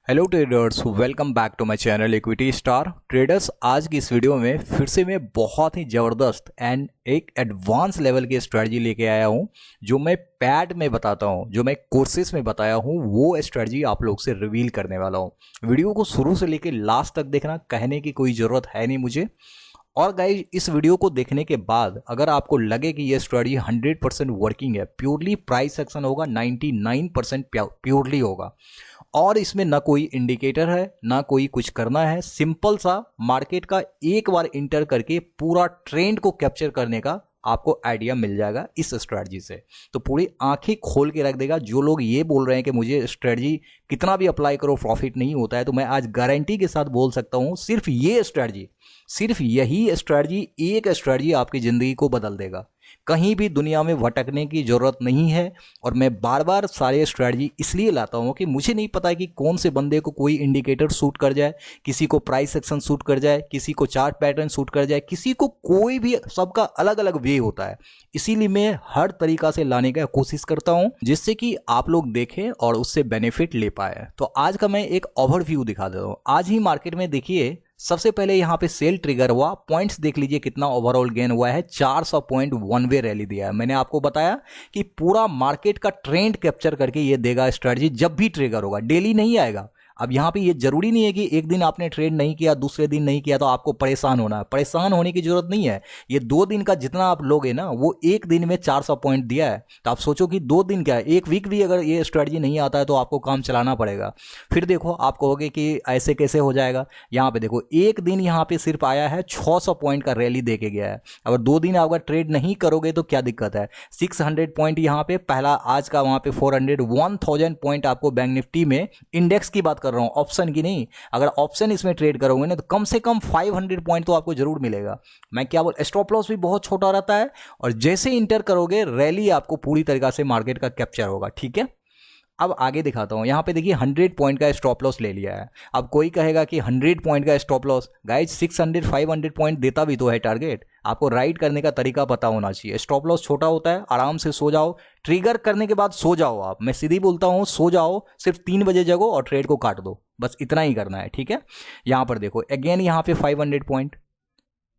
Hello traders, welcome back to my channel equity star traders. आज की इस video में फिर से मैं बहुत ही ज़बरदस्त एंड एक एडवांस लेवल की स्ट्रेटजी लेके आया हूं, जो मैं पैड में बताता हूं, जो मैं कोर्सेज में बताया हूं, वो स्ट्रेटजी आप लोग से रिवील करने वाला हूं। वीडियो को शुरू से लेकर लास्ट तक देखना, कहने की कोई ज़रूरत है नहीं मुझे। और गाइज, इस वीडियो को देखने के बाद अगर आपको लगे कि ये स्ट्रेटजी 100% वर्किंग है, प्योरली प्राइस एक्शन होगा, 99% प्योरली होगा, और इसमें ना कोई इंडिकेटर है ना कोई कुछ करना है, सिंपल सा मार्केट का एक बार इंटर करके पूरा ट्रेंड को कैप्चर करने का आपको आइडिया मिल जाएगा इस स्ट्रेटजी से। तो पूरी आंखें खोल के रख देगा। जो लोग ये बोल रहे हैं कि मुझे स्ट्रेटजी कितना भी अप्लाई करो प्रॉफिट नहीं होता है, तो मैं आज गारंटी के साथ बोल सकता हूं, सिर्फ ये स्ट्रेटजी, सिर्फ यही स्ट्रेटजी, एक स्ट्रेटजी आपकी ज़िंदगी को बदल देगा। कहीं भी दुनिया में भटकने की ज़रूरत नहीं है। और मैं बार बार सारे स्ट्रेटजी इसलिए लाता हूँ कि मुझे नहीं पता कि कौन से बंदे को कोई इंडिकेटर सूट कर जाए, किसी को प्राइस एक्शन सूट कर जाए, किसी को चार्ट पैटर्न सूट कर जाए, किसी को कोई भी, सबका अलग अलग वे होता है। इसीलिए मैं हर तरीका से लाने का कोशिश करता हूँ, जिससे कि आप लोग देखें और उससे बेनिफिट ले पाए। तो आज का मैं एक ओवरव्यू दिखा देता हूँ। आज ही मार्केट में देखिए, सबसे पहले यहां पे सेल ट्रिगर हुआ, पॉइंट्स देख लीजिए कितना ओवरऑल गेन हुआ है, 400 पॉइंट वन वे रैली दिया है। मैंने आपको बताया कि पूरा मार्केट का ट्रेंड कैप्चर करके ये देगा स्ट्रेटजी, जब भी ट्रिगर होगा, डेली नहीं आएगा। अब यहाँ पे ये जरूरी नहीं है कि एक दिन आपने ट्रेड नहीं किया, दूसरे दिन नहीं किया तो आपको परेशान होना है। परेशान होने की जरूरत नहीं है। ये 2 दिन का जितना आप लोगे ना, वो एक दिन में 400 पॉइंट दिया है। तो आप सोचो कि 2 दिन क्या है, एक वीक भी अगर ये स्ट्रेटजी नहीं आता है तो आपको काम चलाना पड़ेगा। फिर देखो, आप कहोगे कि ऐसे कैसे हो जाएगा। यहाँ पे देखो, एक दिन यहाँ पे सिर्फ आया है 600 पॉइंट का रैली दे के गया है। अगर 2 दिन आप ट्रेड नहीं करोगे तो क्या दिक्कत है। 600 पॉइंट यहाँ पे पहला, आज का वहाँ पे 400, 1000 पॉइंट आपको बैंक निफ्टी में, इंडेक्स की बात कर रहा हूँ, ऑप्शन की नहीं। अगर ऑप्शन इसमें ट्रेड करोगे ना, तो कम से कम 500 पॉइंट तो आपको जरूर मिलेगा। मैं क्या बोल, स्टॉप लॉस भी बहुत छोटा रहता है, और जैसे इंटर करोगे रैली आपको पूरी तरीका से मार्केट का कैप्चर होगा। ठीक है, अब आगे दिखाता हूं। यहां पे देखिए 100 पॉइंट का स्टॉप लॉस ले लिया है। अब कोई कहेगा कि 100 पॉइंट का स्टॉप लॉस, गाइज 600 500 पॉइंट देता भी तो है टारगेट। आपको राइड करने का तरीका पता होना चाहिए। स्टॉप लॉस छोटा होता है, आराम से सो जाओ, ट्रिगर करने के बाद सो जाओ। आप, मैं सीधी बोलता हूं, सो जाओ, सिर्फ 3 बजे जगो और ट्रेड को काट दो, बस इतना ही करना है। ठीक है, यहां पर देखो अगेन यहाँ पे 500 पॉइंट।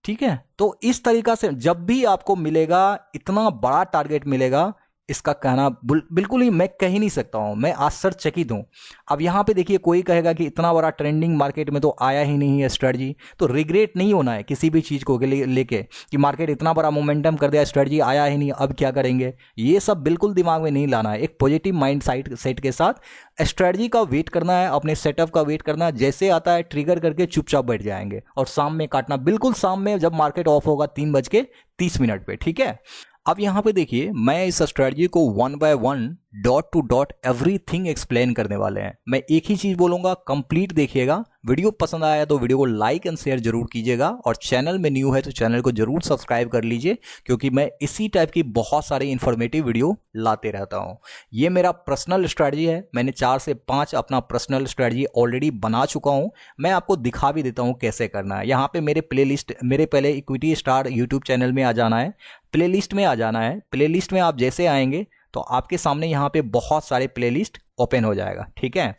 ठीक है, तो इस तरीका से जब भी आपको मिलेगा, इतना बड़ा टारगेट मिलेगा, इसका कहना बिल्कुल ही मैं कह ही नहीं सकता हूं, मैं आश्चर्यचकित हूं। अब यहां पे देखिए, कोई कहेगा कि इतना बड़ा ट्रेंडिंग मार्केट में तो आया ही नहीं है स्ट्रेटजी, तो रिग्रेट नहीं होना है किसी भी चीज को लेके कि मार्केट इतना बड़ा मोमेंटम कर दिया, स्ट्रेटजी आया ही नहीं, अब क्या करेंगे। ये सब बिल्कुल दिमाग में नहीं लाना है। एक पॉजिटिव माइंड सेट के साथ स्ट्रेटजी का वेट करना है, अपने सेटअप का वेट करना है। जैसे आता है ट्रिगर करके चुपचाप बैठ जाएंगे और शाम में काटना, बिल्कुल शाम में जब मार्केट ऑफ होगा 3:30 पे। ठीक है, अब यहाँ पे देखिए, मैं इस स्ट्रेटजी को 1 by 1 dot to dot everything explain करने वाले हैं। मैं एक ही चीज बोलूंगा, कंप्लीट देखिएगा। वीडियो पसंद आया तो वीडियो को लाइक एंड शेयर जरूर कीजिएगा, और चैनल में न्यू है तो चैनल को जरूर सब्सक्राइब कर लीजिए, क्योंकि मैं इसी टाइप की बहुत सारी इंफॉर्मेटिव वीडियो लाते रहता हूँ। ये मेरा पर्सनल स्ट्रेटजी है। मैंने 4 से 5 अपना पर्सनल स्ट्रेटजी ऑलरेडी बना चुका हूँ। मैं आपको दिखा भी देता हूँ कैसे करना है। यहाँ पे मेरे प्लेलिस्ट, मेरे पहले इक्विटी स्टार यूट्यूब चैनल में आ जाना है, प्लेलिस्ट में आ जाना है। प्लेलिस्ट में आप जैसे आएंगे तो आपके सामने यहाँ पे बहुत सारे प्लेलिस्ट ओपन हो जाएगा। ठीक है,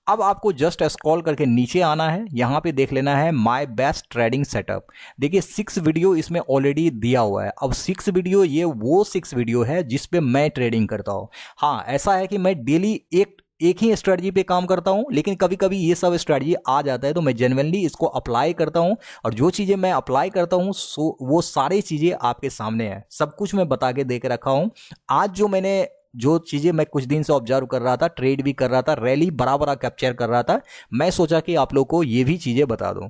अब आपको जस्ट स्क्रॉल करके नीचे आना है, यहाँ पे देख लेना है माय बेस्ट ट्रेडिंग सेटअप। देखिए 6 वीडियो इसमें ऑलरेडी दिया हुआ है। अब 6 वीडियो, ये वो 6 वीडियो है जिस पे मैं ट्रेडिंग करता हूँ। हाँ, ऐसा है कि मैं डेली एक ही स्ट्रेटजी पे काम करता हूं, लेकिन कभी कभी ये सब स्ट्रेटजी आ जाता है तो मैं जेन्युइनली इसको अप्लाई करता हूं। और जो चीज़ें मैं अप्लाई करता हूं, वो सारी चीज़ें आपके सामने हैं, सब कुछ मैं बता के दे के रखा हूं। आज जो चीज़ें मैं कुछ दिन से ऑब्जर्व कर रहा था, ट्रेड भी कर रहा था, रैली बड़ा कैप्चर कर रहा था, मैं सोचा कि आप लोग को ये भी चीज़ें बता दूं।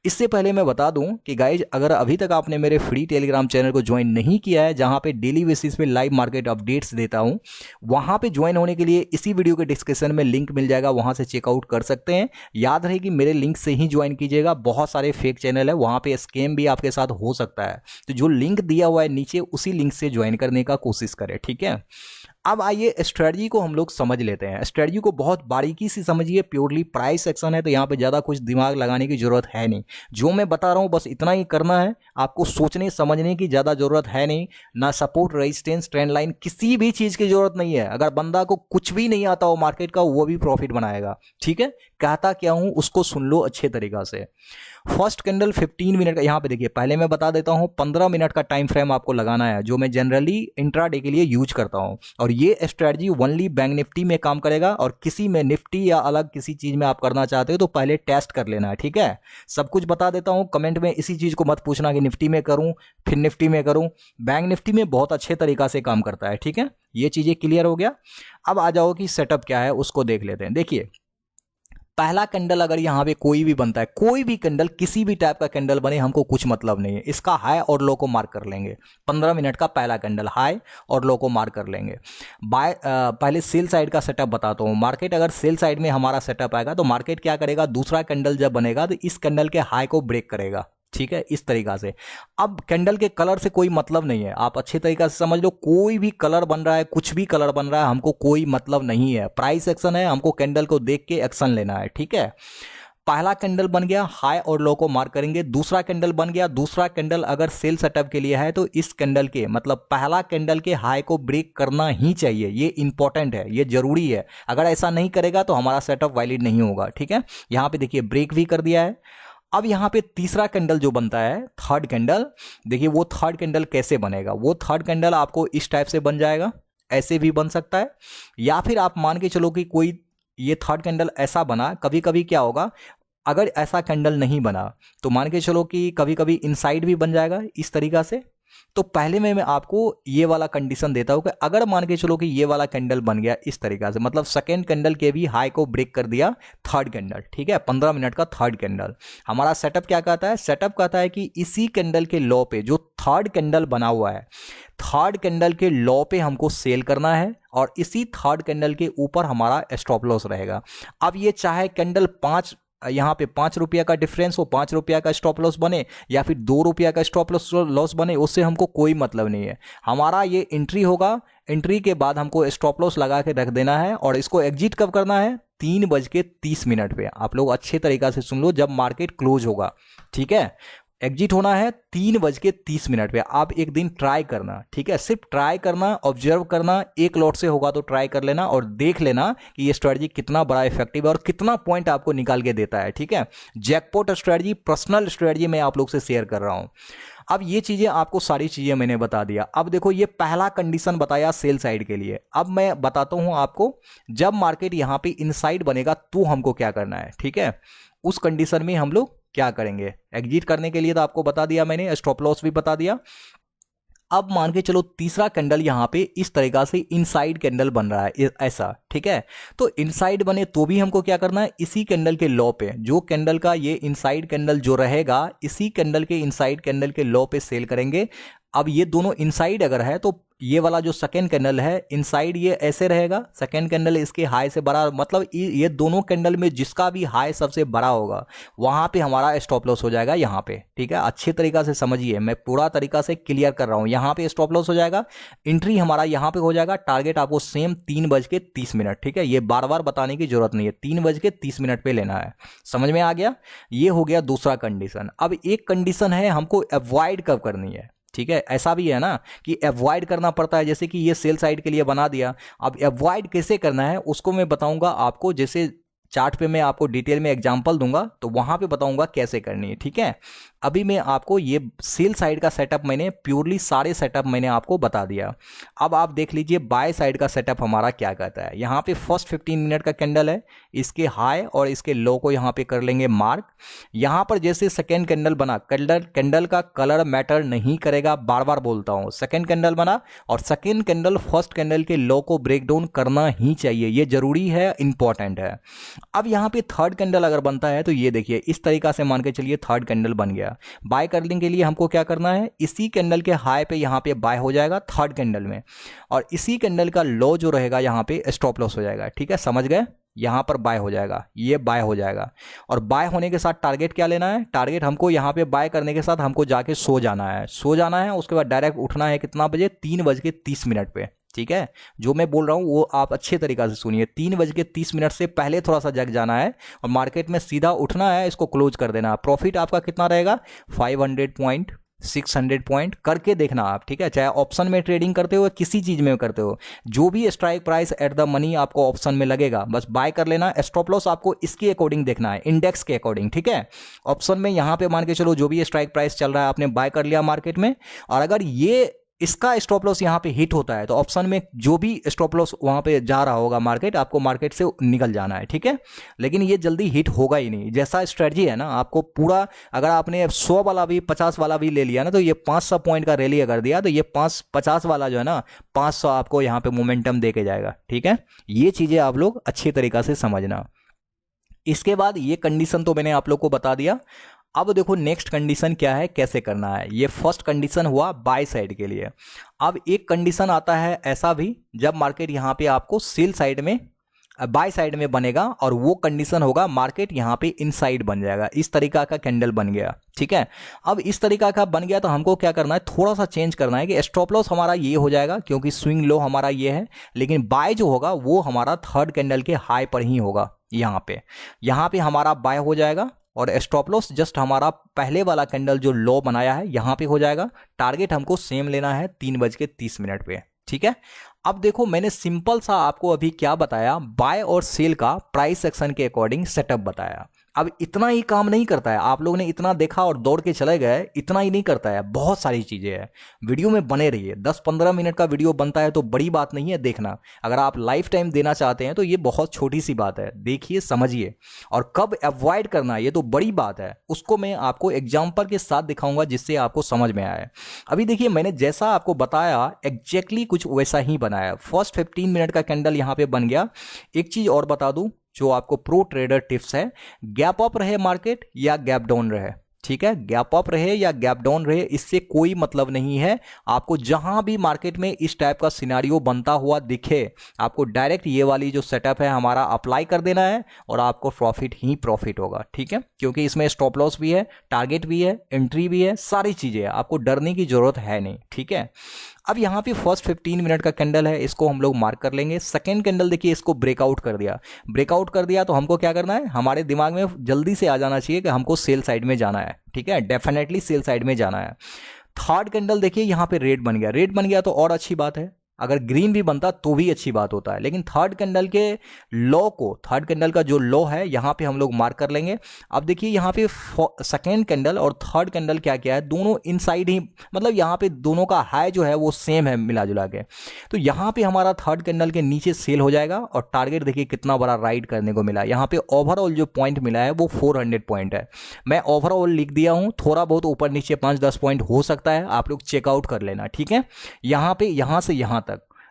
इससे पहले मैं बता दूं कि गाइज, अगर अभी तक आपने मेरे फ्री टेलीग्राम चैनल को ज्वाइन नहीं किया है, जहां पे डेली बेसिस पे लाइव मार्केट अपडेट्स देता हूं, वहां पे ज्वाइन होने के लिए इसी वीडियो के डिस्क्रिप्शन में लिंक मिल जाएगा, वहां से चेकआउट कर सकते हैं। याद रहे कि मेरे लिंक से ही ज्वाइन कीजिएगा। बहुत सारे फेक चैनल है, वहां पे स्कैम भी आपके साथ हो सकता है, तो जो लिंक दिया हुआ है नीचे, उसी लिंक से ज्वाइन करने का कोशिश करें। ठीक है, अब आइए स्ट्रेटजी को हम लोग समझ लेते हैं। स्ट्रेटजी को बहुत बारीकी से समझिए, प्योरली प्राइस एक्शन है तो यहाँ पे ज़्यादा कुछ दिमाग लगाने की ज़रूरत है नहीं। जो मैं बता रहा हूँ बस इतना ही करना है, आपको सोचने समझने की ज़्यादा ज़रूरत है नहीं। ना सपोर्ट, रेजिस्टेंस, ट्रेंड लाइन, किसी भी चीज़ की ज़रूरत नहीं है। अगर बंदा को कुछ भी नहीं आता हो मार्केट का, वो भी प्रॉफिट बनाएगा। ठीक है, कहता क्या हूँ उसको सुन लो अच्छे तरीक़ा से। फर्स्ट कैंडल 15 मिनट का, यहाँ पे देखिए पहले मैं बता देता हूँ 15 मिनट का टाइम फ्रेम आपको लगाना है, जो मैं जनरली इंट्राडे के लिए यूज करता हूँ। और ये स्ट्रेटजी ओनली बैंक निफ्टी में काम करेगा, और किसी में निफ्टी या अलग किसी चीज़ में आप करना चाहते हो तो पहले टेस्ट कर लेना है। ठीक है, सब कुछ बता देता हूँ, कमेंट में इसी चीज़ को मत पूछना कि निफ्टी में करूँ फिर निफ्टी में करूँ। बैंक निफ्टी में बहुत अच्छे तरीक़ा से काम करता है। ठीक है, ये चीज़ें क्लियर हो गया। अब आ जाओ कि सेटअप क्या है उसको देख लेते हैं। देखिए पहला कैंडल अगर यहाँ पे कोई भी बनता है, कोई भी कैंडल, किसी भी टाइप का कैंडल बने, हमको कुछ मतलब नहीं है। इसका हाई और लो को मार्क कर लेंगे। 15 मिनट का पहला कैंडल हाई और लो को मार्क कर लेंगे। पहले सेल साइड का सेटअप बताता हूँ। मार्केट अगर सेल साइड में हमारा सेटअप आएगा तो मार्केट क्या करेगा, दूसरा कैंडल जब बनेगा तो इस कैंडल के हाई को ब्रेक करेगा। ठीक है, इस तरीका से। अब कैंडल के कलर से कोई मतलब नहीं है, आप अच्छे तरीके से समझ लो। कोई भी कलर बन रहा है, कुछ भी कलर बन रहा है, हमको कोई मतलब नहीं है। प्राइस एक्शन है, हमको कैंडल को देख के एक्शन लेना है। ठीक है, पहला कैंडल बन गया, हाई और लो को मार्क करेंगे। दूसरा कैंडल बन गया, दूसरा कैंडल अगर सेल सेटअप के लिए है तो इस कैंडल के, मतलब पहला कैंडल के हाई को ब्रेक करना ही चाहिए। ये इंपॉर्टेंट है, ये जरूरी है। अगर ऐसा नहीं करेगा तो हमारा सेटअप वैलिड नहीं होगा। ठीक है, यहां पे देखिए ब्रेक भी कर दिया है। अब यहाँ पे तीसरा कैंडल जो बनता है, थर्ड कैंडल, देखिए वो थर्ड कैंडल कैसे बनेगा। वो थर्ड कैंडल आपको इस टाइप से बन जाएगा, ऐसे भी बन सकता है, या फिर आप मान के चलो कि कोई ये थर्ड कैंडल ऐसा बना। कभी कभी क्या होगा, अगर ऐसा कैंडल नहीं बना तो मान के चलो कि कभी कभी इनसाइड भी बन जाएगा इस तरीका से। तो पहले में मैं आपको ये वाला कंडीशन देता हूं कि अगर मान के चलो कि ये वाला कैंडल बन गया इस तरीका से, मतलब सेकेंड कैंडल के भी हाई को ब्रेक कर दिया थर्ड कैंडल। ठीक है, 15 मिनट का थर्ड कैंडल। हमारा सेटअप क्या कहता है, सेटअप कहता है कि इसी कैंडल के लो पे, जो थर्ड कैंडल बना हुआ है, थर्ड कैंडल के लो पे हमको सेल करना है, और इसी थर्ड कैंडल के ऊपर हमारा स्टॉप लॉस रहेगा। अब ये चाहे कैंडल 5, यहाँ पे 5 रुपया का डिफरेंस हो, 5 रुपया का स्टॉप लॉस बने या फिर 2 रुपया का स्टॉप लॉस बने, उससे हमको कोई मतलब नहीं है। हमारा ये एंट्री होगा, एंट्री के बाद हमको स्टॉप लॉस लगा के रख देना है, और इसको एग्जिट कब करना है, 3:30 पे। आप लोग अच्छे तरीका से सुन लो, जब मार्केट क्लोज होगा। ठीक है, एग्जिट होना है 3:30 पे। आप एक दिन ट्राई करना, ठीक है, सिर्फ ट्राई करना, ऑब्जर्व करना। एक लॉट से होगा तो ट्राई कर लेना और देख लेना कि ये स्ट्रेटजी कितना बड़ा इफेक्टिव है और कितना पॉइंट आपको निकाल के देता है। ठीक है, जैकपॉट स्ट्रेटजी, पर्सनल स्ट्रेटजी मैं आप लोग से शेयर कर रहा हूं। अब ये चीजें आपको, सारी चीजें मैंने बता दिया। अब देखो ये पहला कंडीशन बताया सेल साइड के लिए। अब मैं बताता हूं आपको, जब मार्केट यहां पे इनसाइड बनेगा तो हमको क्या करना है। ठीक है, उस कंडीशन में हम लोग क्या करेंगे, एग्जिट करने के लिए तो आपको बता दिया मैंने, स्टॉप लॉस भी बता दिया। अब मान के चलो तीसरा कैंडल यहां पे इस तरीका से इनसाइड कैंडल बन रहा है ऐसा। ठीक है, तो इनसाइड बने तो भी हमको क्या करना है, इसी कैंडल के लो पे, जो कैंडल का ये इनसाइड कैंडल जो रहेगा, इसी कैंडल के इनसाइड कैंडल के लो पे सेल करेंगे। अब ये दोनों इनसाइड अगर है तो ये वाला जो सेकेंड कैंडल है इनसाइड, ये ऐसे रहेगा, सेकेंड कैंडल इसके हाई से बड़ा, मतलब ये दोनों कैंडल में जिसका भी हाई सबसे बड़ा होगा वहां पे हमारा स्टॉप लॉस हो जाएगा यहाँ पे। ठीक है, अच्छी तरीका से समझिए, मैं पूरा तरीका से क्लियर कर रहा हूँ। यहाँ पे स्टॉप लॉस हो जाएगा, एंट्री हमारा यहाँ पे हो जाएगा, टारगेट आपको सेम 3:30। ठीक है, ये बार बार बताने की जरूरत नहीं है, 3:30 पे लेना है। समझ में आ गया, ये हो गया दूसरा कंडीशन। अब एक कंडीशन है हमको अवॉइड कब करनी है। ठीक है, ऐसा भी है ना कि अवॉइड करना पड़ता है, जैसे कि ये सेल साइड के लिए बना दिया। अब अवॉइड कैसे करना है उसको मैं बताऊंगा आपको, जैसे चार्ट पे मैं आपको डिटेल में एग्जांपल दूंगा तो वहां पे बताऊंगा कैसे करनी है। ठीक है, अभी मैं आपको ये सेल साइड का सेटअप, मैंने प्योरली सारे सेटअप मैंने आपको बता दिया। अब आप देख लीजिए बाय साइड का सेटअप हमारा क्या कहता है। यहाँ पे फर्स्ट 15 मिनट का कैंडल है, इसके हाई और इसके लो को यहाँ पे कर लेंगे मार्क। यहाँ पर जैसे सेकेंड कैंडल बना, कैंडल का कलर मैटर नहीं करेगा, बार बार बोलता हूँ। सेकेंड कैंडल बना और सेकेंड कैंडल फर्स्ट कैंडल के लो को ब्रेक डाउन करना ही चाहिए, ये जरूरी है, इंपॉर्टेंट है। अब यहाँ पे थर्ड कैंडल अगर बनता है तो ये देखिए इस तरीका से मान के चलिए थर्ड कैंडल बन गया। बाय करने के लिए हमको क्या करना है, इसी कैंडल के हाई पे यहाँ पे बाय हो जाएगा थर्ड कैंडल में, और इसी कैंडल का लो जो रहेगा यहाँ पे स्टॉप लॉस हो जाएगा। ठीक है, समझ गए, यहाँ पर बाय हो जाएगा, ये बाय हो जाएगा। और बाय होने के साथ टारगेट क्या लेना है, टारगेट हमको यहाँ पे बाय करने के साथ हमको जाके सो जाना है, उसके बाद डायरेक्ट उठना है कितना बजे, 3:30 पे। ठीक है, जो मैं बोल रहा हूँ वो आप अच्छे तरीक़ा से सुनिए। 3:30 से पहले थोड़ा सा जग जाना है और मार्केट में सीधा उठना है, इसको क्लोज कर देना है। प्रॉफिट आपका कितना रहेगा, 500 पॉइंट, 600 पॉइंट करके देखना आप, ठीक है। चाहे ऑप्शन में ट्रेडिंग करते हो, किसी चीज़ में करते हो, जो भी strike price at the money आपको ऑप्शन में लगेगा बस बाय कर लेना। स्टॉप लॉस आपको इसके अकॉर्डिंग देखना है, इंडेक्स के अकॉर्डिंग, ठीक है। ऑप्शन में यहाँ पे मान के चलो जो भी स्ट्राइक प्राइस चल रहा है आपने बाय कर लिया मार्केट में, और अगर ये इसका स्टॉप लॉस यहाँ पे हिट होता है तो ऑप्शन में जो भी स्टॉप लॉस वहाँ पे जा रहा होगा मार्केट, आपको मार्केट से निकल जाना है, ठीक है। लेकिन ये जल्दी हिट होगा ही नहीं। जैसा स्ट्रेटजी है ना, आपको पूरा, अगर आपने 100 वाला भी 50 वाला भी ले लिया ना, तो ये 500 पॉइंट का रैली अगर दिया तो ये 50 वाला जो है ना 500 आपको यहाँ पे मोमेंटम दे के जाएगा, ठीक है। ये चीज़ें आप लोग अच्छी तरीक़ा से समझना। इसके बाद ये कंडीशन तो मैंने आप लोग को बता दिया। अब देखो नेक्स्ट कंडीशन क्या है, कैसे करना है। ये फर्स्ट कंडीशन हुआ बाय साइड के लिए। अब एक कंडीशन आता है ऐसा भी, जब मार्केट यहाँ पे आपको सेल साइड में, बाय साइड में बनेगा, और वो कंडीशन होगा मार्केट यहाँ पे इनसाइड बन जाएगा। इस तरीका का कैंडल बन गया, ठीक है। अब इस तरीका का बन गया तो हमको क्या करना है, थोड़ा सा चेंज करना है कि स्टॉप लॉस हमारा ये हो जाएगा क्योंकि स्विंग लो हमारा ये है, लेकिन बाय जो होगा वो हमारा थर्ड कैंडल के हाई पर ही होगा। यहाँ पे हमारा बाय हो जाएगा, और स्टॉप लॉस जस्ट हमारा पहले वाला कैंडल जो लो बनाया है यहाँ पे हो जाएगा। टारगेट हमको सेम लेना है 3:30 पे, ठीक है। अब देखो मैंने सिंपल सा आपको अभी क्या बताया, बाय और सेल का प्राइस एक्शन के अकॉर्डिंग सेटअप बताया। अब इतना ही काम नहीं करता है, आप लोग ने इतना देखा और दौड़ के चले गए, इतना ही नहीं करता है, बहुत सारी चीज़ें हैं। वीडियो में बने रहिए, 10-15 मिनट का वीडियो बनता है तो बड़ी बात नहीं है देखना। अगर आप लाइफ टाइम देना चाहते हैं तो ये बहुत छोटी सी बात है, देखिए समझिए, और कब अवॉइड करना ये तो बड़ी बात है, उसको मैं आपको एग्जाम्पल के साथ दिखाऊंगा जिससे आपको समझ में आए। अभी देखिए मैंने जैसा आपको बताया एग्जैक्टली कुछ वैसा ही बनाया। फर्स्ट 15 मिनट का कैंडल यहाँ पे बन गया। एक चीज़ और बता दूं जो आपको प्रो ट्रेडर टिप्स है, गैप अप रहे मार्केट या गैप डाउन रहे, ठीक है, गैप अप रहे या गैप डाउन रहे, इससे कोई मतलब नहीं है। आपको जहां भी मार्केट में इस टाइप का सिनारियो बनता हुआ दिखे, आपको डायरेक्ट ये वाली जो सेटअप है हमारा अप्लाई कर देना है और आपको प्रॉफिट ही प्रॉफिट होगा, ठीक है। क्योंकि इसमें स्टॉप लॉस भी है, टारगेट भी है, एंट्री भी है, सारी चीज़ें हैं, आपको डरने की जरूरत है नहीं, ठीक है। अब यहाँ पे फर्स्ट 15 मिनट का कैंडल है, इसको हम लोग मार्क कर लेंगे। सेकेंड कैंडल देखिए, इसको ब्रेकआउट कर दिया तो हमको क्या करना है, हमारे दिमाग में जल्दी से आ जाना चाहिए कि हमको सेल साइड में जाना है, ठीक है, डेफिनेटली सेल साइड में जाना है। थर्ड कैंडल देखिए यहाँ पे रेड बन गया तो और अच्छी बात है, अगर ग्रीन भी बनता तो भी अच्छी बात होता है, लेकिन थर्ड कैंडल के लो को, थर्ड कैंडल का जो लो है यहाँ पे हम लोग मार्क कर लेंगे। अब देखिए यहाँ पे सेकेंड कैंडल और थर्ड कैंडल क्या क्या है, दोनों इनसाइड ही, मतलब यहाँ पे दोनों का हाई जो है वो सेम है मिला जुला के। तो यहाँ पे हमारा थर्ड कैंडल के नीचे सेल हो जाएगा और टारगेट देखिए कितना बड़ा राइड करने को मिला। यहाँ पे ओवरऑल जो पॉइंट मिला है वो 400 पॉइंट है। मैं ओवरऑल लिख दिया हूँ, थोड़ा बहुत ऊपर नीचे 5-10 पॉइंट हो सकता है, आप लोग चेकआउट कर लेना, ठीक है। यहाँ पे यहाँ से यहाँ तक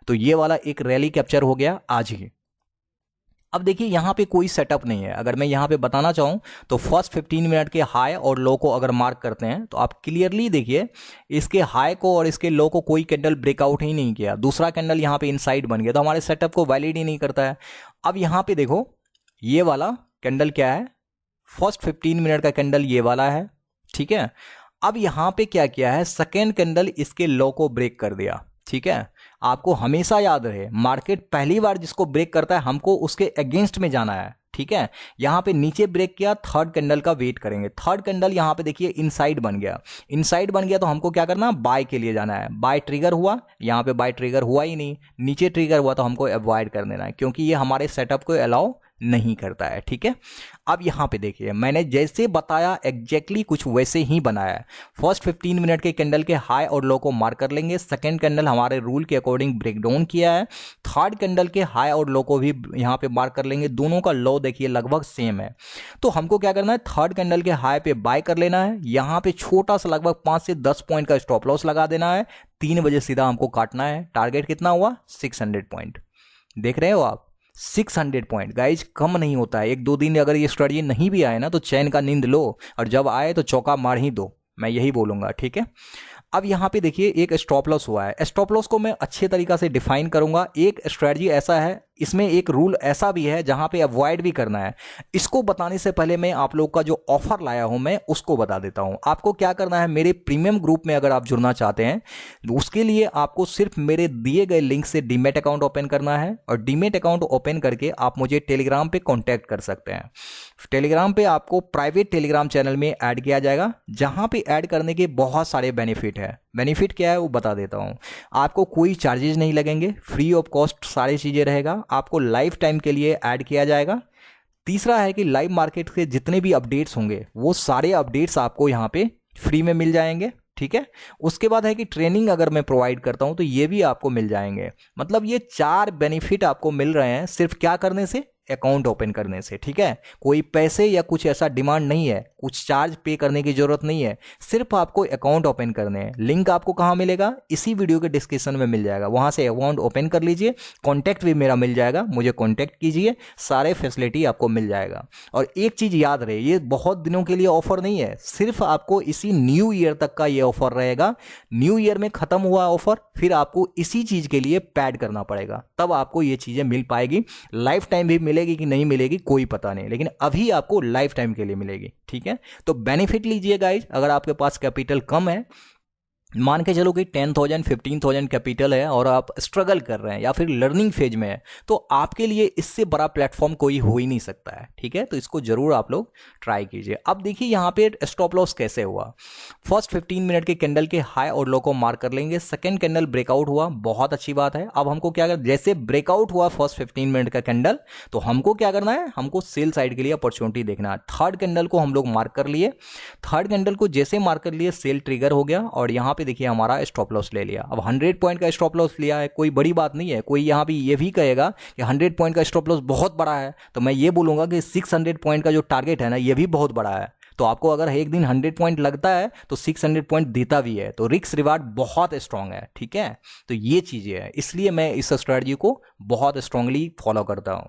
तो ये वाला एक रैली कैप्चर हो गया आज ही। अब देखिए यहाँ पे कोई सेटअप नहीं है, अगर मैं यहाँ पे बताना चाहूँ तो फर्स्ट 15 मिनट के हाई और लो को अगर मार्क करते हैं तो आप क्लियरली देखिए इसके हाई को और इसके लो को कोई कैंडल ब्रेकआउट ही नहीं किया, दूसरा कैंडल यहाँ पे इनसाइड बन गया, तो हमारे सेटअप को वैलिड ही नहीं करता है। अब यहाँ पे देखो ये वाला कैंडल क्या है, फर्स्ट 15 मिनट का कैंडल ये वाला है, ठीक है। अब यहाँ पे क्या किया है, सेकेंड कैंडल इसके लो को ब्रेक कर दिया, ठीक है। आपको हमेशा याद रहे मार्केट पहली बार जिसको ब्रेक करता है हमको उसके अगेंस्ट में जाना है, ठीक है। यहाँ पे नीचे ब्रेक किया, थर्ड कैंडल का वेट करेंगे। थर्ड कैंडल यहाँ पे देखिए इनसाइड बन गया तो हमको क्या करना, बाय के लिए जाना है। बाय ट्रिगर हुआ, यहाँ पे बाय ट्रिगर हुआ ही नहीं, नीचे ट्रिगर हुआ तो हमको अवॉइड कर देना है क्योंकि ये हमारे सेटअप को अलाउ नहीं करता है, ठीक है। अब यहाँ पे देखिए मैंने जैसे बताया एग्जैक्टली कुछ वैसे ही बनाया है। फर्स्ट 15 मिनट के कैंडल के हाई और लो को मार्क कर लेंगे। सेकेंड कैंडल हमारे रूल के अकॉर्डिंग ब्रेक डाउन किया है। थर्ड कैंडल के हाई और लो को भी यहाँ पे मार्क कर लेंगे। दोनों का लो देखिए लगभग सेम है, तो हमको क्या करना है, थर्ड कैंडल के हाई पे बाय कर लेना है। यहाँ पे छोटा सा लगभग 5 से 10 पॉइंट का स्टॉप लॉस लगा देना है। 3 बजे सीधा हमको काटना है। टारगेट कितना हुआ, 600 पॉइंट। देख रहे हो आप, 600 पॉइंट गाइज कम नहीं होता है। 1-2 दिन अगर ये स्ट्रेटजी नहीं भी आए ना तो चैन का नींद लो, और जब आए तो चौका मार ही दो, मैं यही बोलूँगा, ठीक है। अब यहाँ पे देखिए एक स्टॉप लॉस हुआ है। स्टॉप लॉस को मैं अच्छे तरीक़ा से डिफाइन करूँगा। एक स्ट्रेटजी ऐसा है, इसमें एक रूल ऐसा भी है जहां पे अवॉइड भी करना है। इसको बताने से पहले मैं आप लोग का जो ऑफर लाया हूं मैं उसको बता देता हूं। आपको क्या करना है, मेरे प्रीमियम ग्रुप में अगर आप जुड़ना चाहते हैं उसके लिए आपको सिर्फ मेरे दिए गए लिंक से डीमैट अकाउंट ओपन करना है, और डीमैट अकाउंट ओपन करके आप मुझे टेलीग्राम पे कांटेक्ट कर सकते हैं। टेलीग्राम पे आपको प्राइवेट टेलीग्राम चैनल में ऐड किया जाएगा, जहां पे ऐड करने के बहुत सारे बेनिफिट है। बेनिफिट क्या है वो बता देता हूं। आपको कोई चार्जेस नहीं लगेंगे, फ्री ऑफ कॉस्ट सारी चीज़ें रहेगा। आपको लाइफ टाइम के लिए ऐड किया जाएगा। तीसरा है कि लाइव मार्केट के जितने भी अपडेट्स होंगे वो सारे अपडेट्स आपको यहाँ पे फ्री में मिल जाएंगे, ठीक है। उसके बाद है कि ट्रेनिंग अगर मैं प्रोवाइड करता हूं तो ये भी आपको मिल जाएंगे। मतलब ये 4 बेनिफिट आपको मिल रहे हैं सिर्फ क्या करने से, अकाउंट ओपन करने से, ठीक है। कोई पैसे या कुछ ऐसा डिमांड नहीं है, कुछ चार्ज पे करने की जरूरत नहीं है, सिर्फ आपको अकाउंट ओपन करने हैं। लिंक आपको कहाँ मिलेगा, इसी वीडियो के डिस्क्रिप्शन में मिल जाएगा, वहां से अकाउंट ओपन कर लीजिए। कॉन्टैक्ट भी मेरा मिल जाएगा, मुझे कॉन्टैक्ट कीजिए, सारे फैसिलिटी आपको मिल जाएगा। और एक चीज याद रहे, ये बहुत दिनों के लिए ऑफर नहीं है, सिर्फ आपको इसी न्यू ईयर तक का ये ऑफर रहेगा। न्यू ईयर में खत्म हुआ ऑफर, फिर आपको इसी चीज के लिए पैड करना पड़ेगा, तब आपको ये चीजें मिल पाएगी। लाइफ टाइम भी मिलेगी कि नहीं मिलेगी कोई पता नहीं, लेकिन अभी आपको लाइफ टाइम के लिए मिलेगी, ठीक है। तो बेनिफिट लीजिए गाइज। अगर आपके पास कैपिटल कम है, मान के चलो कि 10,000 15,000 कैपिटल है और आप स्ट्रगल कर रहे हैं या फिर लर्निंग फेज में है, तो आपके लिए इससे बड़ा प्लेटफॉर्म कोई हो ही नहीं सकता है, ठीक है। तो इसको जरूर आप लोग ट्राई कीजिए। अब देखिए यहाँ पे स्टॉप लॉस कैसे हुआ। फर्स्ट 15 मिनट के कैंडल के हाई और लो को मार्क कर लेंगे। सेकेंड कैंडल ब्रेकआउट हुआ, बहुत अच्छी बात है। अब हमको क्या करना, जैसे ब्रेकआउट हुआ फर्स्ट 15 मिनट का कैंडल, तो हमको क्या करना है, हमको सेल साइड के लिए अपॉर्चुनिटी देखना है। थर्ड कैंडल को हम लोग मार्क कर लिए। थर्ड कैंडल को जैसे मार्क कर लिए सेल ट्रिगर हो गया, और यहाँ पे देखिए हमारा स्टॉप लॉस ले लिया। अब 100 पॉइंट का स्टॉप लॉस लिया है, कोई बड़ी बात नहीं है। कोई यहाँ पे ये भी कहेगा कि 100 पॉइंट का स्टॉप लॉस बहुत बड़ा है, तो मैं ये बोलूंगा कि 600 पॉइंट का जो टारगेट है ना, ये भी बहुत बड़ा है। तो आपको अगर एक दिन 100 पॉइंट लगता है तो 600 पॉइंट देता भी है, तो रिस्क रिवार्ड बहुत स्ट्रांग है, ठीक है। तो ये चीजें है, इसलिए मैं इस स्ट्रेटजी को बहुत स्ट्रांगली फॉलो करता हूं।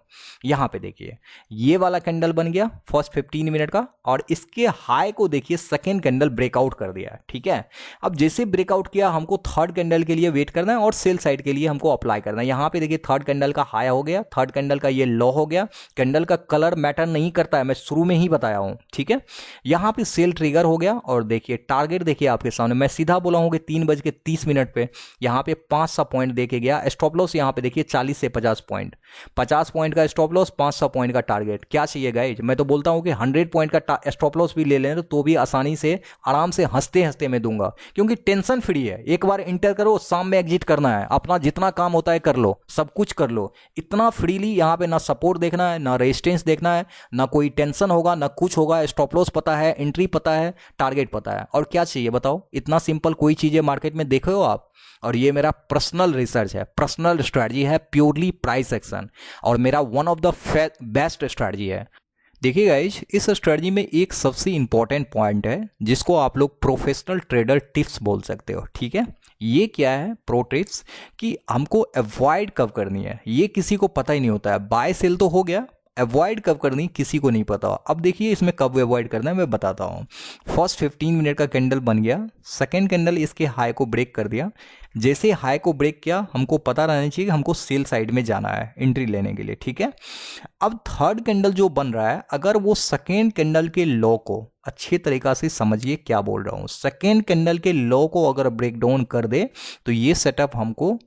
यहां पे देखिए ये वाला कैंडल बन गया फर्स्ट 15 मिनट का, और इसके हाई को देखिए सेकेंड कैंडल ब्रेकआउट कर दिया, ठीक है। अब जैसे ब्रेकआउट किया, हमको थर्ड कैंडल के लिए वेट करना है और सेल साइड के लिए हमको अप्लाई करना है। यहां पे देखिए थर्ड कैंडल का हाई हो गया, थर्ड कैंडल का ये लो हो गया। कैंडल का कलर मैटर नहीं करता है, मैं शुरू में ही बताया हूं, ठीक है। यहां पे सेल ट्रिगर हो गया, और देखिए टारगेट देखिए आपके सामने, मैं सीधा बोला हूं कि 3:30 पे यहां पे 500 पॉइंट देके गया। स्टॉप लॉस यहां पे देखिए 40 से 50 पॉइंट, 50 पॉइंट का स्टॉप लॉस, 500 पॉइंट का टारगेट। क्या चाहिए गाइज, मैं तो बोलता हूं कि 100 पॉइंट का स्टॉप लॉस भी ले लें तो भी आसानी से आराम से हंसते हंसते मैं दूंगा, क्योंकि टेंशन फ्री है। एक बार इंटर करो, शाम में एग्जिट करना है, अपना जितना काम होता है कर लो, सब कुछ कर लो, इतना फ्रीली। यहां पे ना सपोर्ट देखना है, ना रेजिस्टेंस देखना है, ना कोई टेंशन होगा, ना कुछ होगा। स्टॉप लॉस पता है, एंट्री पता है, टारगेट पता है, और क्या चाहिए बताओ। इतना सिंपल कोई चीजें मार्केट में देखे हो आप। और ये मेरा पर्सनल रिसर्च है, पर्सनल स्ट्रैटेजी है, प्योरली प्राइस एक्शन, और मेरा one of the best strategy है। देखिए गाइज, इस स्ट्रेटजी में एक सबसे इंपॉर्टेंट पॉइंट है जिसको आप लोग प्रोफेशनल ट्रेडर टिप्स बोल सकते हो, ठीक है। ये क्या है, प्रो टिप्स, कि हमको अवॉइड कब करनी है ये किसी को पता ही नहीं होता है। बाय सेल तो हो गया, अवॉइड कब करनी किसी को नहीं पता। अब देखिए इसमें कब अवॉइड करना है मैं बताता हूँ। फर्स्ट 15 मिनट का कैंडल बन गया, सेकेंड कैंडल इसके हाई को ब्रेक कर दिया। जैसे हाई को ब्रेक किया, हमको पता रहना चाहिए कि हमको सेल साइड में जाना है एंट्री लेने के लिए, ठीक है। अब थर्ड कैंडल जो बन रहा है, अगर वो सेकेंड कैंडल के लो को, अच्छे तरीका से समझिए क्या बोल रहा हूँ, सेकेंड कैंडल के लो को अगर ब्रेक डाउन कर दे तो ये सेटअप हमको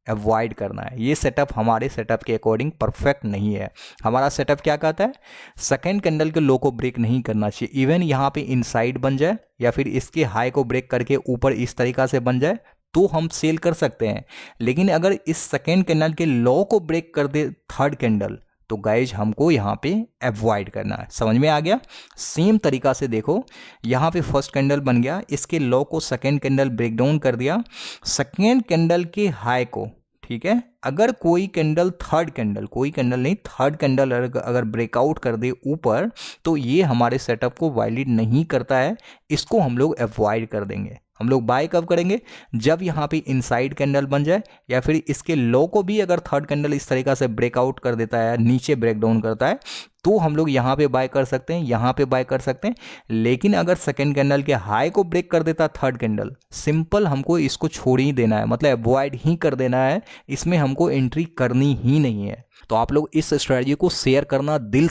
अवॉइड करना है। ये सेटअप हमारे सेटअप के अकॉर्डिंग परफेक्ट नहीं है। हमारा सेटअप क्या कहता है, सेकेंड कैंडल के लो को ब्रेक नहीं करना चाहिए। इवन यहाँ पे इनसाइड बन जाए या फिर इसके हाई को ब्रेक करके ऊपर इस तरीका से बन जाए तो हम सेल कर सकते हैं। लेकिन अगर इस सेकेंड कैंडल के लो को ब्रेक कर दे थर्ड कैंडल, तो गाइज हमको यहाँ पे अवॉइड करना है। समझ में आ गया। सेम तरीका से देखो, यहाँ पे फर्स्ट कैंडल बन गया, इसके लो को सेकेंड कैंडल ब्रेक डाउन कर दिया, सेकेंड कैंडल के हाई को, ठीक है। अगर कोई कैंडल थर्ड कैंडल, कोई कैंडल नहीं, थर्ड कैंडल अगर ब्रेकआउट कर दे ऊपर, तो ये हमारे सेटअप को वायलेट नहीं करता है, इसको हम लोग अवॉइड कर देंगे। हम लोग बाय कब करेंगे, जब यहाँ पे इनसाइड कैंडल बन जाए या फिर इसके लो को भी अगर थर्ड कैंडल इस तरीका से ब्रेकआउट कर देता है, नीचे ब्रेक डाउन करता है, तो हम लोग यहाँ पे बाय कर सकते हैं, यहाँ पे बाय कर सकते हैं। लेकिन अगर सेकेंड कैंडल के हाई को ब्रेक कर देता थर्ड कैंडल, सिंपल हमको इसको छोड़ ही देना है, मतलब अवॉइड ही कर देना है, इसमें हमको एंट्री करनी ही नहीं है। तो आप लोग इस स्ट्रेटजी को शेयर करना, दिल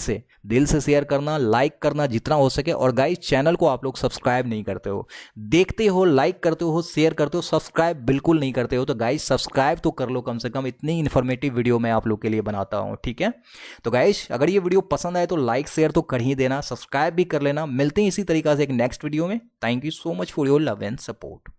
से शेयर करना, लाइक करना जितना हो सके। और गाइस चैनल को आप लोग सब्सक्राइब नहीं करते हो, देखते हो, लाइक करते हो, शेयर करते हो, सब्सक्राइब बिल्कुल नहीं करते हो, तो गाइस सब्सक्राइब तो कर लो कम से कम, इतनी इन्फॉर्मेटिव वीडियो मैं आप लोग के लिए बनाता हूँ, ठीक है। तो गाइस अगर ये वीडियो पसंद आए तो लाइक शेयर तो कर ही देना, सब्सक्राइब भी कर लेना। मिलते हैं इसी तरीके से एक नेक्स्ट वीडियो में। Thank you so much for your love and support.